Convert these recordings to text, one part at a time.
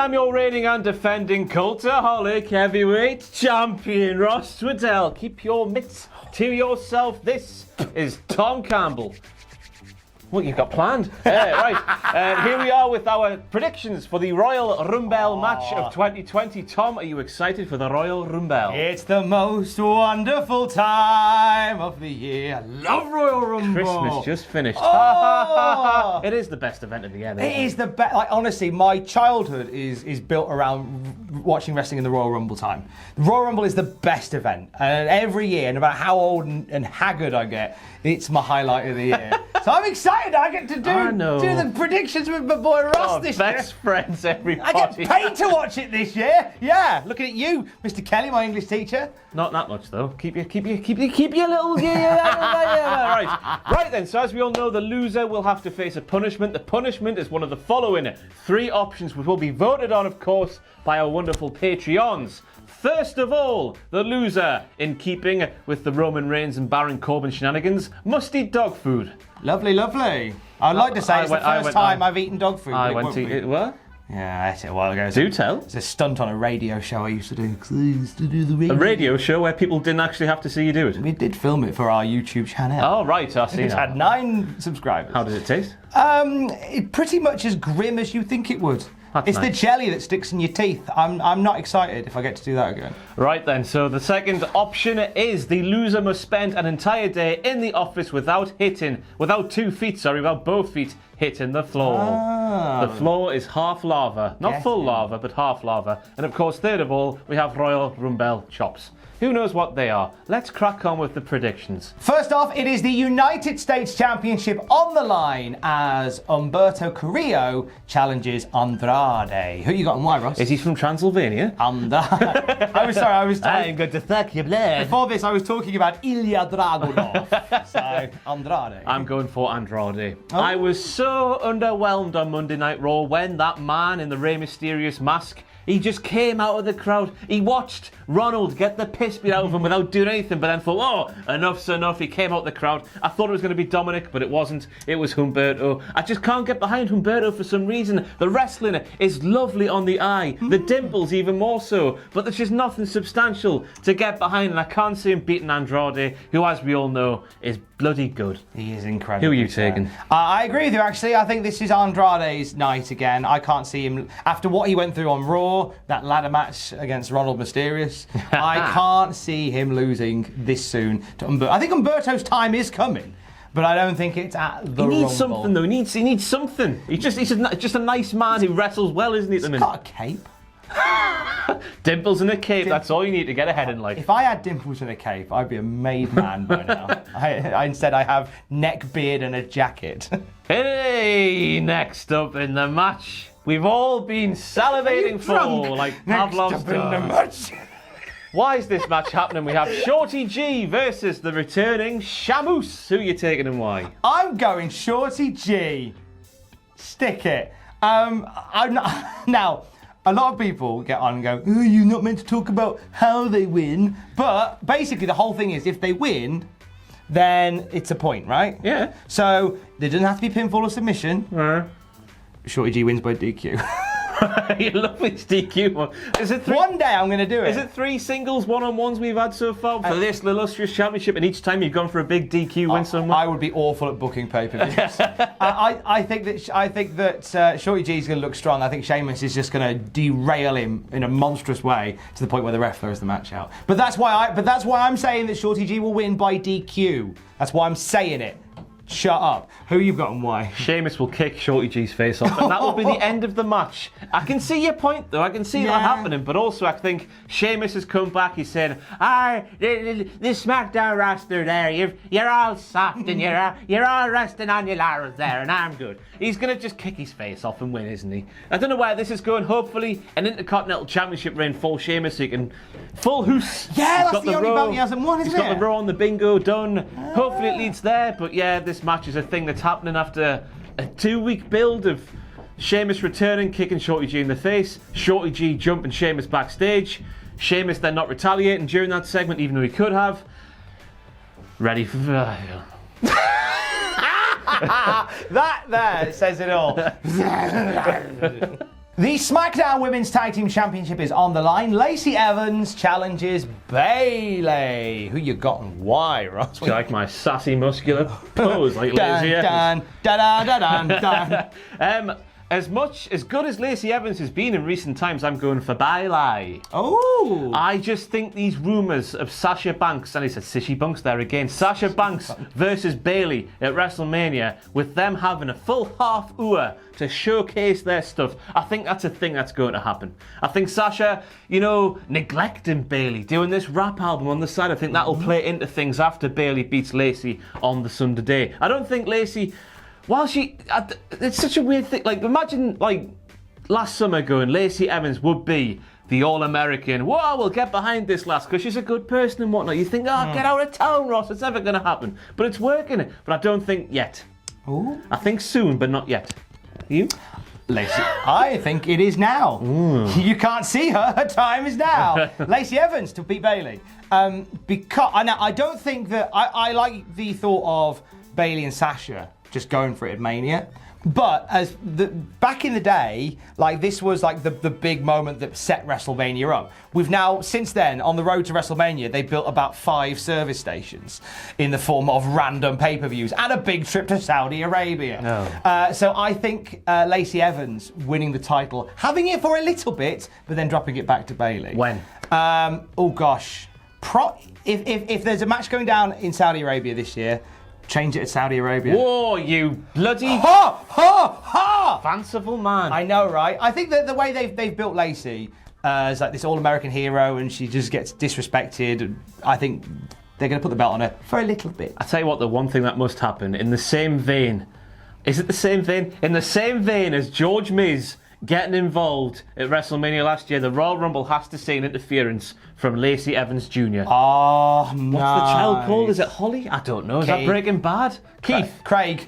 I'm your reigning and defending Cultaholic heavyweight champion, Ross Tweddell. Keep your mitts to yourself. This is Tom Campbell. What you've got planned? Right. Here we are with our predictions for the Royal Rumble match of 2020. Tom, are you excited for the Royal Rumble? It's the most wonderful time of the year. I love Royal Rumble. Christmas just finished. Oh! It is the best event of the year. It is the best. Like, honestly, my childhood is built around watching wrestling in the Royal Rumble time. The Royal Rumble is the best event, and every year, no matter how old and haggard I get, it's my highlight of the year. So I'm excited. I get to do the predictions with my boy Ross this year. Best friends, everybody. I get paid to watch it this year. Yeah, looking at you, Mr. Kelly, my English teacher. Not that much though. Keep your little right then. So as we all know, the loser will have to face a punishment. The punishment is one of the following 3 options, which will be voted on, of course, by our wonderful Patreons. First of all, the loser, in keeping with the Roman Reigns and Baron Corbin shenanigans, must eat dog food. Lovely, lovely. I'd like to say it's the first time I've eaten dog food. I went to eat what? Yeah, I ate it a while ago. Do tell. It's a stunt on a radio show I used to do. I used to do the radio. A radio show where people didn't actually have to see you do it? We did film it for our YouTube channel. Oh, right, I see. It's had 9 subscribers. How did it taste? Pretty much as grim as you think it would. It's nice. the jelly that sticks in your teeth. I'm not excited if I get to do that again. Right then, so the second option is the loser must spend an entire day in the office without both feet hitting the floor. Ah. The floor is half lava. Not full lava, but half lava. And of course, third of all, we have Royal Rumble chops. Who knows what they are? Let's crack on with the predictions. First off, it is the United States Championship on the line as Humberto Carrillo challenges Andrade. Who you got and why, Ross? Is he from Transylvania? Andrade. I was I'm going to suck your blood. Before this, I was talking about Ilya Dragunov. So, Andrade. I'm going for Andrade. Oh. I was so underwhelmed on Monday Night Raw when that man in the Rey Mysterious mask, he just came out of the crowd. He watched Ronald get the piss beat out of him without doing anything, but then thought, oh, enough's enough. He came out the crowd. I thought it was going to be Dominic, but it wasn't. It was Humberto. I just can't get behind Humberto for some reason. The wrestling is lovely on the eye. The dimples even more so. But there's just nothing substantial to get behind, and I can't see him beating Andrade, who, as we all know, is bloody good. He is incredible. Who are you taking? I agree with you, actually. I think this is Andrade's night again. I can't see him, after what he went through on Raw, that ladder match against Ronald Mysterious, I can't see him losing this soon to Humberto. I think Humberto's time is coming, but I don't think it's at the Rumble. He needs something, though. He needs something. He's just a nice man who wrestles well, isn't he? He's got a cape. Dimples and a cape, that's all you need to get ahead in life. If I had dimples and a cape, I'd be a made man by now. Instead, I have neck, beard, and a jacket. Hey, next up in the match, we've all been salivating for, like Pavlov's dogs. Why is this match happening? We have Shorty G versus the returning Sheamus. Who are you taking and why? I'm going Shorty G. Stick it. Now, a lot of people get on and go, oh, you're not meant to talk about how they win. But basically the whole thing is if they win, then it's a point, right? Yeah. So there doesn't have to be pinfall or submission. Shorty G wins by DQ. You love this DQ one. Is it One day I'm going to do it. Is it 3 singles one-on-ones we've had so far for this illustrious championship, and each time you've gone for a big DQ win somewhere? I would be awful at booking pay-per-views. I think that Shorty G is going to look strong. I think Sheamus is just going to derail him in a monstrous way to the point where the ref throws the match out. But that's why I'm saying that Shorty G will win by DQ. That's why I'm saying it. Shut up. Who you got and why? Sheamus will kick Shorty G's face off, and that will be the end of the match. I can see your point, though. I can see that happening, but also I think Sheamus has come back. He's saying, the SmackDown roster there, you're all soft and you're all resting on your laurels there, and I'm good. He's going to just kick his face off and win, isn't he? I don't know where this is going. Hopefully, an Intercontinental Championship reign for Sheamus, so he can full hoose. Yeah, that's the only belt he hasn't won, isn't it? He's got the Raw on the bingo done. Hopefully it leads there, but yeah, this match is a thing that's happening after a 2-week build of Sheamus returning, kicking Shorty G in the face, Shorty G jumping Sheamus backstage, Sheamus then not retaliating during that segment, even though he could have. Ready for... That there says it all. The SmackDown Women's Tag Team Championship is on the line. Lacey Evans challenges Bayley. Who you got and why, Ross? Do you like my sassy, muscular pose like Lacey Evans? As good as Lacey Evans has been in recent times, I'm going for Bayley. Oh! I just think these rumours of Sasha Banks, and he said Sishy Bunks there again, Sasha Banks versus Bayley at WrestleMania, with them having a full half hour to showcase their stuff, I think that's a thing that's going to happen. I think Sasha, neglecting Bayley, doing this rap album on the side, I think that'll play into things after Bayley beats Lacey on the Sunday day. I don't think Lacey... it's such a weird thing. Like, imagine, last summer going, Lacey Evans would be the All-American. Whoa, we'll get behind this lass because she's a good person and whatnot. You think, get out of town, Ross. It's never going to happen. But it's working. But I don't think yet. Ooh. I think soon, but not yet. You? Lacey, I think it is now. You can't see her. Her time is now. Lacey Evans to beat Bayley. Because I don't think that I like the thought of Bayley and Sasha just going for it at Mania. But back in the day, this was the big moment that set WrestleMania up. We've now, since then, on the road to WrestleMania, they built about 5 service stations in the form of random pay-per-views and a big trip to Saudi Arabia. No. So I think Lacey Evans winning the title, having it for a little bit, but then dropping it back to Bayley. When? Oh gosh. If there's a match going down in Saudi Arabia this year, change it to Saudi Arabia. Whoa, you bloody fanciful man. I know, right? I think that the way they've built Lacey as this all-American hero and she just gets disrespected, I think they're going to put the belt on her for a little bit. I tell you what, the one thing that must happen, in the same vein, is it the same vein? In the same vein as George Miz getting involved at WrestleMania last year, the Royal Rumble has to see an interference from Lacey Evans Jr. Oh, What's the child called? Is it Holly? I don't know. Is that Breaking Bad? Keith. Craig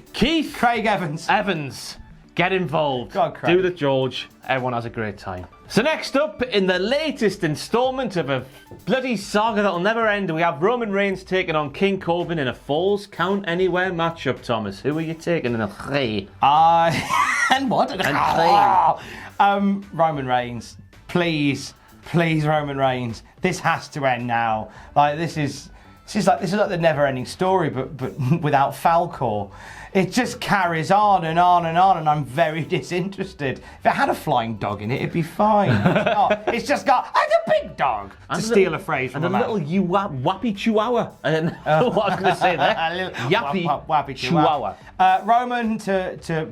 Evans. Evans. Get involved. God, Craig. Do the George. Everyone has a great time. So next up, in the latest instalment of a bloody saga that'll never end, we have Roman Reigns taking on King Corbin in a Falls Count Anywhere matchup, Thomas. Who are you taking in a three? And what? Roman Reigns. Please, Roman Reigns. This has to end now. This is like the never-ending story, but without Falcor. It just carries on and on and on, and I'm very disinterested. If it had a flying dog in it, it'd be fine. It's just got a big dog, to steal a phrase from a little wappy chihuahua. I don't know what I was going to say there. Wappy chihuahua. Roman to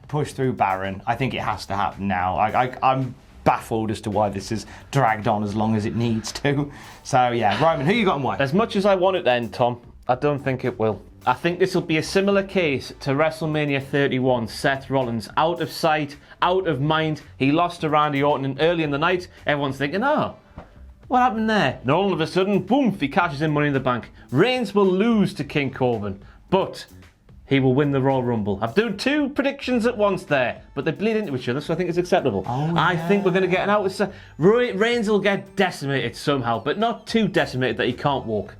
push through Baron. I think it has to happen now. I'm baffled as to why this has dragged on as long as it needs to. So yeah, Roman, who you got and why? As much as I want it then, Tom, I don't think it will. I think this will be a similar case to WrestleMania 31. Seth Rollins, out of sight, out of mind. He lost to Randy Orton early in the night. Everyone's thinking, what happened there? And all of a sudden, boom, he cashes in Money in the Bank. Reigns will lose to King Corbin, but he will win the Royal Rumble. I've done 2 predictions at once there, but they bleed into each other, so I think it's acceptable. I think we're going to get an out. Reigns will get decimated somehow, but not too decimated that he can't walk.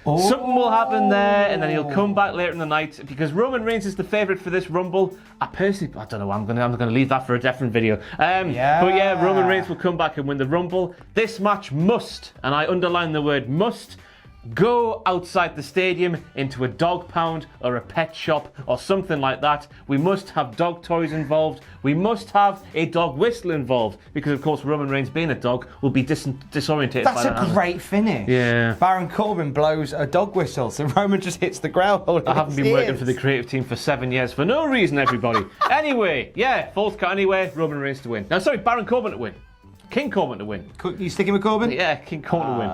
Something will happen there, and then he'll come back later in the night, because Roman Reigns is the favourite for this Rumble. I don't know. I'm going to leave that for a different video. But yeah, Roman Reigns will come back and win the Rumble. This match must, and I underline the word must, go outside the stadium into a dog pound or a pet shop or something like that. We must have dog toys involved. We must have a dog whistle involved, because of course Roman Reigns, being a dog, will be disorientated. That's a great finish. Yeah. Baron Corbin blows a dog whistle, so Roman just hits the ground. I haven't been working for the creative team for 7 years for no reason, everybody. Anyway, yeah, Falls Count Anywhere, Roman Reigns to win. No, sorry, Baron Corbin to win. King Corbin to win. You sticking with Corbin? Yeah, King Corbin to win.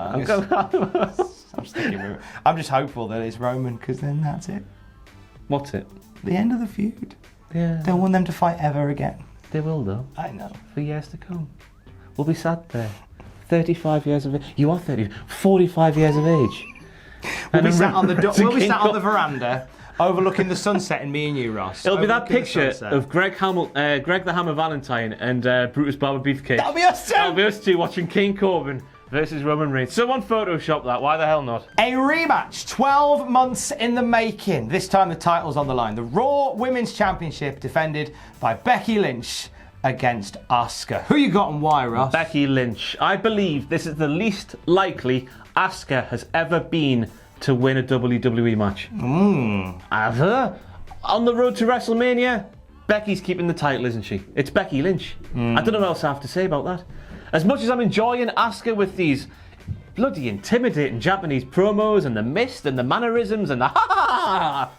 I'm sticking with it. I'm just hopeful that it's Roman, because then that's it. What's it? The end of the feud. Yeah. Don't want them to fight ever again. They will, though. I know. For years to come. We'll be sad there. 35 years of age. You are 30. 45 years of age. We'll be sat on the veranda, overlooking the sunset, and me and you, Ross. It'll be that picture of Greg the Hammer Valentine and Brutus Barber Beefcake. That'll be us two. That'll be us two watching King Corbin versus Roman Reigns. Someone Photoshop that. Why the hell not? A rematch, 12 months in the making. This time the title's on the line. The Raw Women's Championship defended by Becky Lynch against Asuka. Who you got and why, Ross? Becky Lynch. I believe this is the least likely Asuka has ever been to win a WWE match. Ever? On the road to WrestleMania, Becky's keeping the title, isn't she? It's Becky Lynch. I don't know what else I have to say about that. As much as I'm enjoying Asuka with these bloody intimidating Japanese promos and the mist and the mannerisms and the ha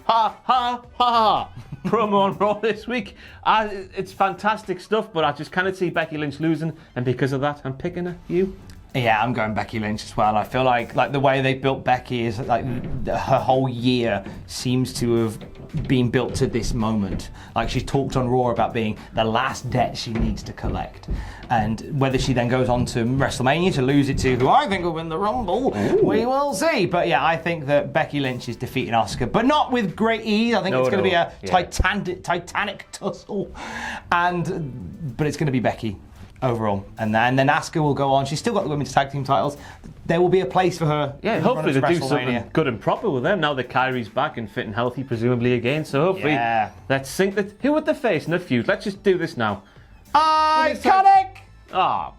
promo on Raw this week, it's fantastic stuff, but I just cannot see Becky Lynch losing, and because of that, I'm picking her. You? Yeah, I'm going Becky Lynch as well. I feel like the way they built Becky is like her whole year seems to have been built to this moment. Like she's talked on Raw about being the last debt she needs to collect. And whether she then goes on to WrestleMania to lose it to who I think will win the Rumble, we will see. But yeah, I think that Becky Lynch is defeating Asuka, but not with great ease. I think it's going to be a titanic tussle. But it's going to be Becky overall, and then Asuka will go on. She's still got the women's tag team titles. There will be a place for her. Yeah, hopefully they do something good and proper with them now that Kyrie's back and fit and healthy, presumably again. So hopefully, let's sync that. Who would they face in the feud? Let's just do this now. Iconic. Ah.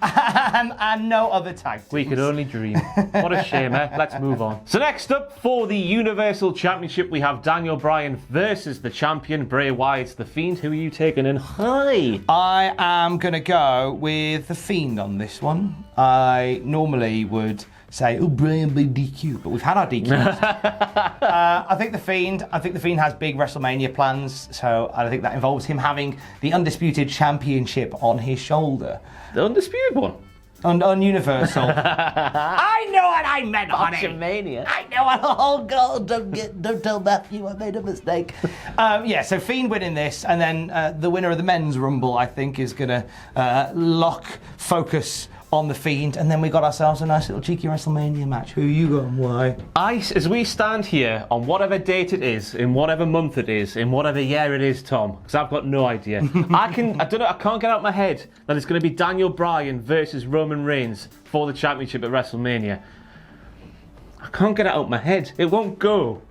And no other tag teams. We could only dream. What a shame, eh? Let's move on. So next up for the Universal Championship, we have Daniel Bryan versus the champion, Bray Wyatt, the Fiend. Who are you taking in? Hi. I am going to go with the Fiend on this one. I normally would say, Bryan by DQ, but we've had our DQs. I think the Fiend has big WrestleMania plans, so I think that involves him having the Undisputed Championship on his shoulder. The Undisputed one? On Universal. I know what I meant, honey. Mania. I know what. Oh God! Don't tell Matthew I made a mistake. So Fiend winning this, and then the winner of the men's Rumble, I think, is gonna lock focus on the Fiend, and then we got ourselves a nice little cheeky WrestleMania match. Who you got and why? As we stand here on whatever date it is, in whatever month it is, in whatever year it is, Tom, because I've got no idea. I can't get out of my head that it's going to be Daniel Bryan versus Roman Reigns for the championship at WrestleMania. I can't get it out of my head. It won't go.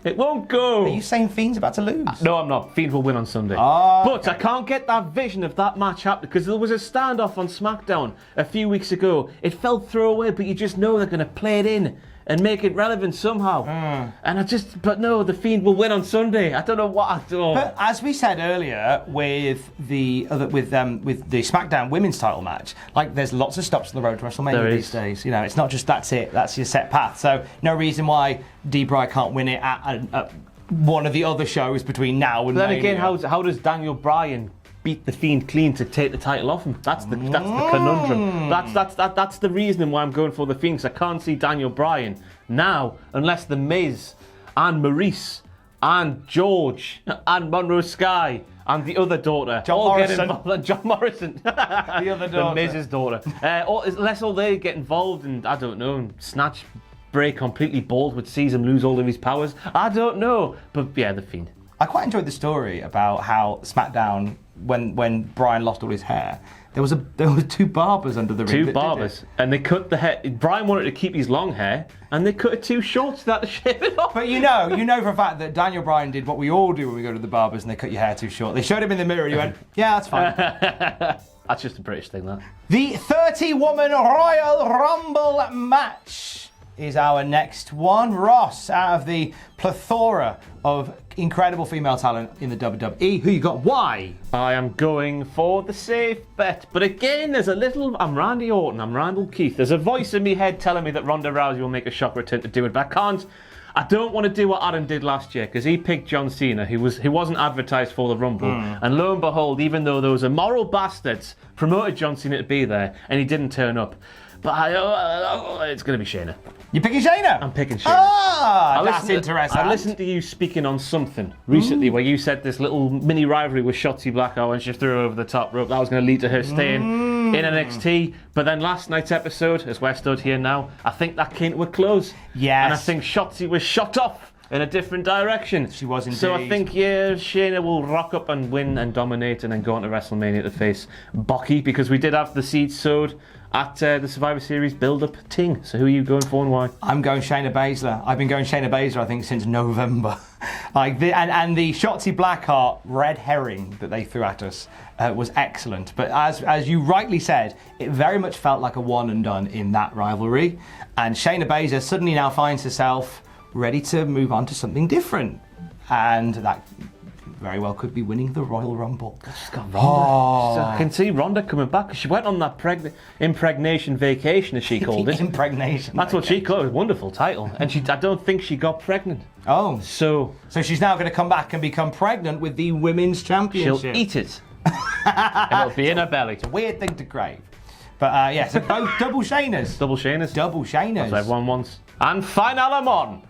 It won't go. Are you saying Fiend's about to lose? No, I'm not. Fiend will win on Sunday. But I can't get that vision of that match happening because there was a standoff on SmackDown a few weeks ago. It felt throwaway, but you just know they're going to play it in and make it relevant somehow. But no, the Fiend will win on Sunday. I don't know what I do. But as we said earlier with the SmackDown women's title match, like there's lots of stops on the road to WrestleMania these days. You know, it's not just that's it. That's your set path. So no reason why Bray can't win it at one of the other shows between now and. But then again, how does Daniel Bryan beat the Fiend clean to take the title off him? That's the conundrum. That's the reason why I'm going for the Fiend, because I can't see Daniel Bryan now unless the Miz and Maurice and George and Monroe Sky and the other daughter John Morrison the other daughter, the Miz's daughter, unless all they get involved and I don't know, and snatch Bray completely bald, which sees him lose all of his powers. I don't know, but yeah, the Fiend. I quite enjoyed the story about how SmackDown, when Bryan lost all his hair, there were two barbers under the ring. Two barbers, and they cut the hair. Bryan wanted to keep his long hair, and they cut it too short so they had to shave it off. But you know for a fact that Daniel Bryan did what we all do when we go to the barbers and they cut your hair too short. They showed him in the mirror and he went, yeah, that's fine. That's just a British thing, that. The 30-woman Royal Rumble match is our next one. Ross, out of the plethora of incredible female talent in the WWE, who you got? Why? I am going for the safe bet. But again, I'm Randy Orton, I'm Randall Keith. There's a voice in my head telling me that Ronda Rousey will make a shock return to do it, but I don't want to do what Adam did last year, because he picked John Cena, who wasn't advertised for the Rumble. And lo and behold, even though those immoral bastards promoted John Cena to be there, and he didn't turn up. But it's going to be Shayna. You're picking Shayna? I'm picking Shayna. That's interesting. I listened to you speaking on something recently where you said this little mini rivalry with Shotzi Blackheart when she threw her over the top rope. That was going to lead to her staying in NXT. But then last night's episode, as we're stood here now, I think that came to a close. Yes. And I think Shotzi was shot off in a different direction. She was indeed. So I think, Shayna will rock up and win and dominate and then go on to WrestleMania to face Becky, because we did have the seeds sowed at the Survivor Series build-up ting. So who are you going for and why? I'm going Shayna Baszler. I've been going Shayna Baszler, I think, since November. And the Shotzi Blackheart red herring that they threw at us was excellent. But as you rightly said, it very much felt like a one and done in that rivalry. And Shayna Baszler suddenly now finds herself ready to move on to something different. And that very well could be winning the Royal Rumble. She's got Ronda. I can see Ronda coming back. She went on that impregnation vacation, as she called it. Impregnation. That's what she called it. Wonderful title. And I don't think she got pregnant. Oh. So she's now going to come back and become pregnant with the Women's Championship. She'll eat it. And it'll be in her belly. It's a weird thing to crave. But yeah, so both double Shaynas. Double Shaynas. Double Shaynas. That's what everyone wants. And finally,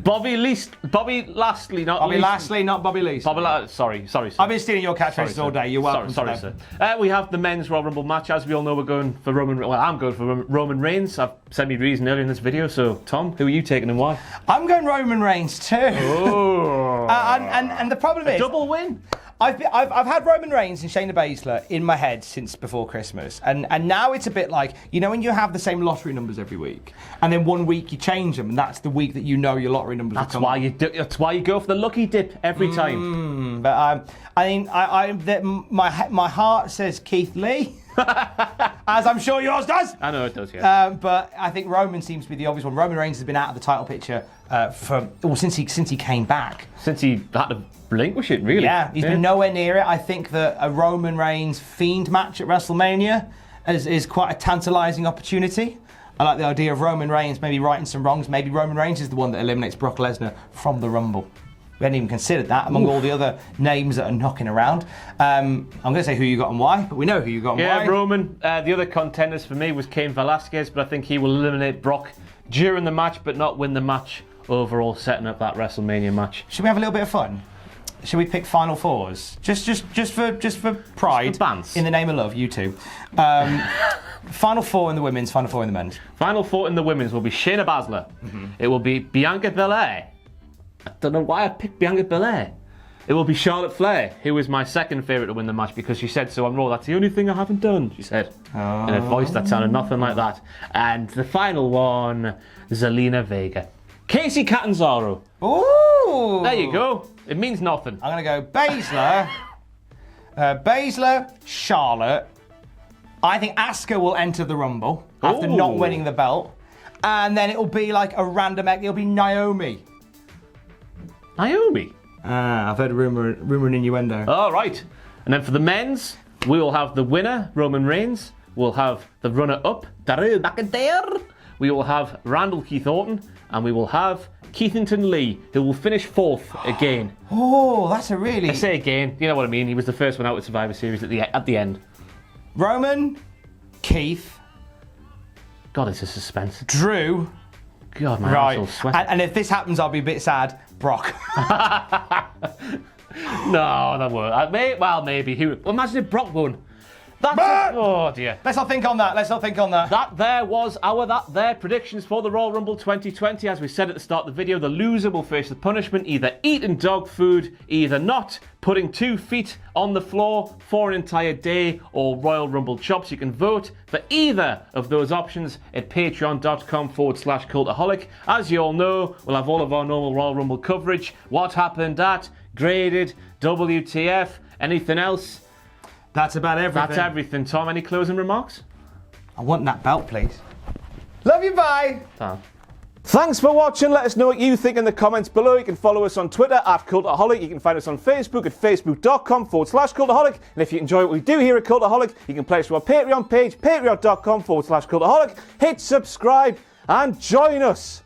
Bobby Lashley, not Bobby Lashley, not Bobby Lee. Sorry. I've been stealing your catchphrases all day. You're welcome. Sorry, sir. We have the men's Royal Rumble match. As we all know, we're going for I'm going for Roman Reigns. I've said my reason earlier in this video. So, Tom, who are you taking and why? I'm going Roman Reigns too. Oh. And the problem is double win. I've had Roman Reigns and Shayna Baszler in my head since before Christmas, and now it's a bit like, you know, when you have the same lottery numbers every week, and then one week you change them, and that's the week that you know your lottery numbers. That's why you go for the lucky dip every time. But my heart says Keith Lee. As I'm sure yours does. I know it does, yeah. But I think Roman seems to be the obvious one. Roman Reigns has been out of the title picture since he came back. Since he had to relinquish it, really. Yeah, he's been nowhere near it. I think that a Roman Reigns Fiend match at WrestleMania is quite a tantalising opportunity. I like the idea of Roman Reigns maybe righting some wrongs. Maybe Roman Reigns is the one that eliminates Brock Lesnar from the Rumble. We hadn't even considered that among all the other names that are knocking around. I'm going to say who you got and why, but we know who you got and why. Yeah, Roman. The other contenders for me was Cain Velasquez, but I think he will eliminate Brock during the match, but not win the match overall, setting up that WrestleMania match. Should we have a little bit of fun? Should we pick Final Fours? Just for pride. Just for bants. In the name of love, you two. Final Four in the women's, Final Four in the men's. Final Four in the women's will be Shayna Baszler. Mm-hmm. It will be Bianca Belair. I don't know why I picked Bianca Belair. It will be Charlotte Flair, who is my second favourite to win the match because she said so on Raw. That's the only thing I haven't done, she said. Oh. In a voice that sounded nothing like that. And the final one, Zelina Vega. Casey Catanzaro. Ooh! There you go. It means nothing. I'm going to go Baszler. Baszler, Charlotte. I think Asuka will enter the Rumble after not winning the belt. And then it'll be like a random... It'll be Naomi. Naomi? I've heard a rumour and innuendo. All right. And then for the men's, we will have the winner, Roman Reigns. We'll have the runner-up, Drew McIntyre. We will have Randall Keith Orton. And we will have Keithington Lee, who will finish fourth again. Oh, that's a really... I say again, you know what I mean. He was the first one out with Survivor Series at the end. Roman, Keith. God, it's a suspense. Drew. God, my arse will sweat. And if this happens, I'll be a bit sad. Brock. No, that won't. Maybe. Imagine if Brock won. Oh dear. Let's not think on that. That there was our predictions for the Royal Rumble 2020. As we said at the start of the video, the loser will face the punishment, either eating dog food, either not, putting 2 feet on the floor for an entire day, or Royal Rumble chops. You can vote for either of those options at patreon.com/Cultaholic. As you all know, we'll have all of our normal Royal Rumble coverage. What happened at, graded, WTF, anything else. That's about everything. That's everything. Tom, any closing remarks? I want that belt, please. Love you, bye. Tom. Thanks for watching. Let us know what you think in the comments below. You can follow us on Twitter at Cultaholic. You can find us on Facebook at facebook.com/Cultaholic. And if you enjoy what we do here at Cultaholic, you can pledge to our Patreon page, patreon.com/Cultaholic. Hit subscribe and join us.